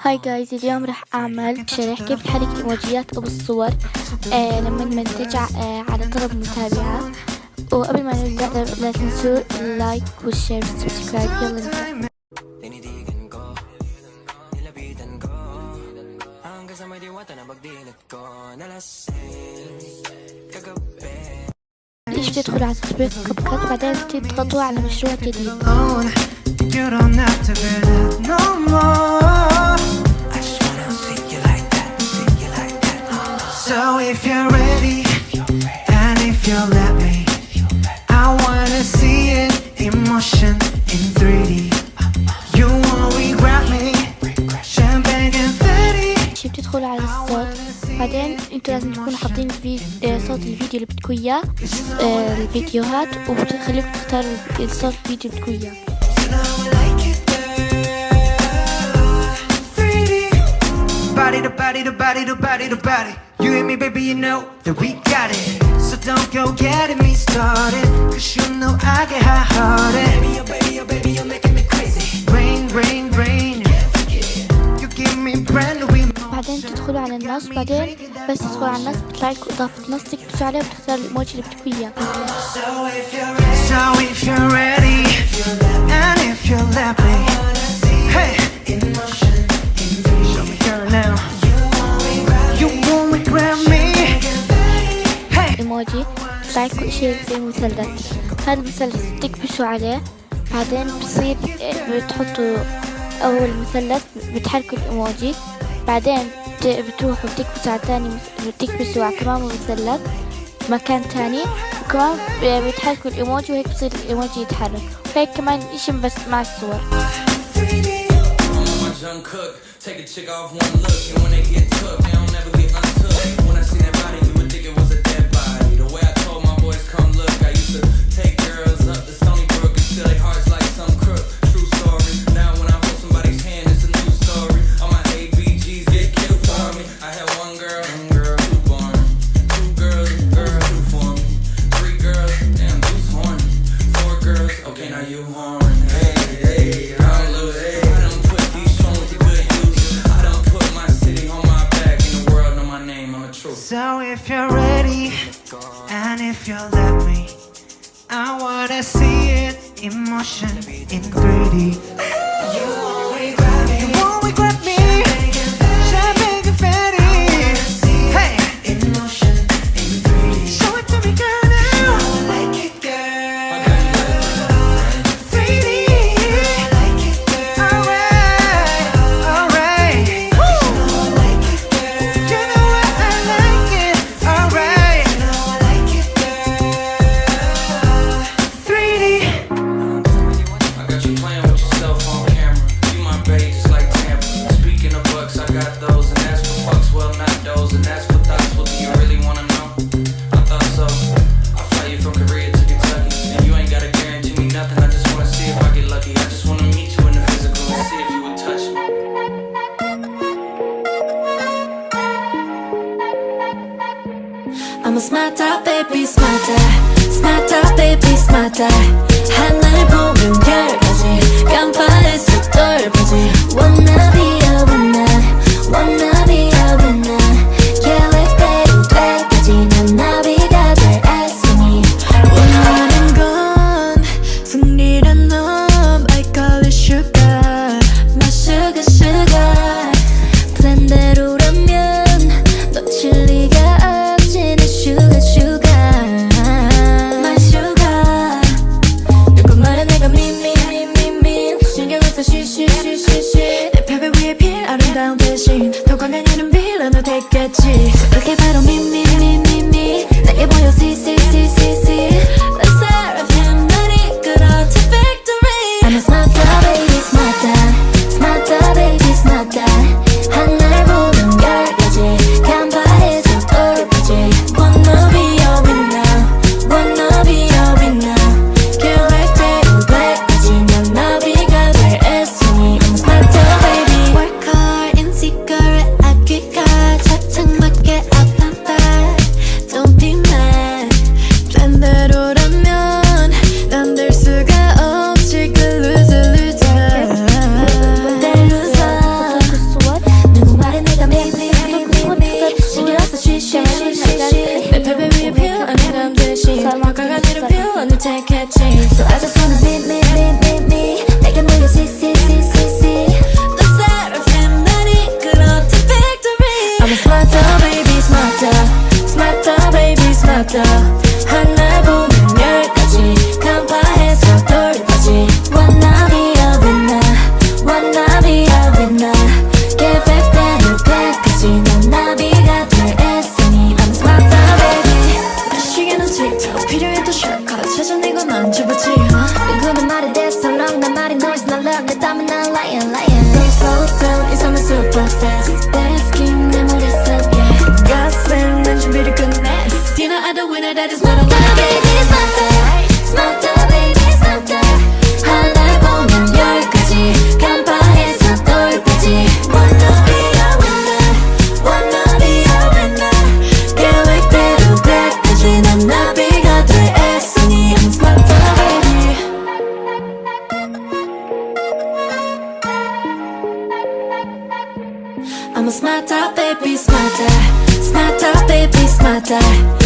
هاي جايز، اليوم راح أعمل شرح كيف نحرك الايموجيات أو الصور لما نمنتج على طلب متابعة. وقبل ما نبدأ لا تنسوا اللايك والشير والسبسكرايب. يلا نبدأ. ليش تدخلوا على تطبيق كاب كات، بعدين تضغطوا على مشروع جديد. So if you're ready, and if you'll let me, I wanna see it in motion in 3D. You won't regret me, champagne confetti. بتدخلوا على الصوت، بعدين انتوا لازم تكونوا حاطين صوت الفيديو اللي بدكوا اياه، الفيديوهات، وبتخليكم تختاروا الصوت الفيديو اللي بدكوا اياه. Body to body to body to body to body. You and me, baby, you know that we got it. So don't go getting me started, 'cause you know I get hot-hearted. Baby, oh baby, oh baby, you're making me crazy. Rain, rain, rain. You give me brand new emotions. بعدين تدخلوا على النص، بعدين بس تدخلوا على النص بيطلع لكم إضافة نص، تكبسوا عليه وبتختاروا الإيموجي اللي بدكوا إياه. So if you're ready, and if you'll let me, hey. ايموجي بيطلع لكم شيء زي مثلث. هذا المثلث بتكبسوا عليه، بعدين بصير بتحطوا اول مثلث، بتحركوا الايموجي، بعدين بتروحوا بتكبسوا على ثاني، بتكبسوا على كمان مثلث مكان تاني، وكمان بتحركوا الايموجي، وهيك بصير الايموجي يتحرك. وهيك كمان اشي بس مع الصور. Take a chick off one look, and when they get took, they don't never get untook. When I see that body, you would think it was a dead body. The way I told my boys, come look, I used to take girls up to Stony Brook and steal their hearts like some crook. True story. Now when I hold somebody's hand, it's a new story. All my ABGs get killed for me. I had one girl, two born. Two girls, two for me. Three girls, damn, who's horny? Four girls, okay, now you horny. Hey, hey, I'm loose. Hey. So if you're ready, and if you'll let me, I wanna see it in motion in 3D. You won't regret me. You won't regret me. Champagne confetti. Hey, in motion in 3D. Show it to me, girl, now. I like it, girl. 3D. I like it, girl. Alright, alright. Woo. I like it, girl. You know what I like it. Alright. You know I like it, girl. 3D. I got you playing with yourself on camera. You my babe, just like Tampa. Speaking of bucks, I got those, and that's for fucks. Well, not those, and that's for thoughts. Well, do you really wanna know? I thought so. I'll fly you from Korea to Kentucky, and you ain't gotta guarantee me nothing. I just wanna see if I get lucky. I just wanna meet you in the physical and see if you would touch me. I'm a smarter, baby, smarter. Smarter, baby, smarter. 하늘 보면 별까지 깜빡했어 똘까지. Wanna be a winner, wanna be a winner. 계획대로 될까지 난 나비가 될 애쓰니. 원하는 건 승리란 놈, I call it sugar. My sugar, sugar. 플랜대로라면 놓칠 리가 없지. 내 sugar, sugar. My sugar. 누구 말에 내가 미미미미미 신경을 써 쉬쉬쉬쉬쉬. 내 벽에 위에 필 아름다운 대신 더 강한 이름 빌런을 택했지. 그게 바로 미미미미미 내게 보여 see see see see see. Let's serve him 날 이끌어 to victory. I'm a smarter baby smarter. Smarter baby smarter. 하늘 보면 별까지 간파해서 똘까지. Wanna be a winner, wanna be a winner. 계획대로 될까지 난 나비가 될 애쓰니. I'm a smarter baby. Work hard in secret 아끼가 착착 막 선택했지. So I just wanna be me 내게 모여 see The seraphim 날 이끌어 to victory. I'm a smarter baby smarter baby smarter. 하나 보면 10가지 간파해서 돌까지. Wanna be a winner Get back then 100까지 난 나비가 될 애쓰니. I'm a smarter baby. 시계는 틱톡 필요해도 shortcut 찾아내고 난 주부지. 누구는 말이 됐어 long 난 말이 noise 난 love 내 땀은 난 lion Don't slow down 이 삶은 super fast Basking 내 머릿속에 가슴 난 준비를 끝내. Dinner at the winner that is what I wanna be. Smarter baby smarter. 하나 보면 10가지 간파해서 돌까지. Wanna be a winner 계획대로 100까지 난 나비가 될 애쓰니. I'm smarter baby. I'm a smarter baby smarter baby smarter.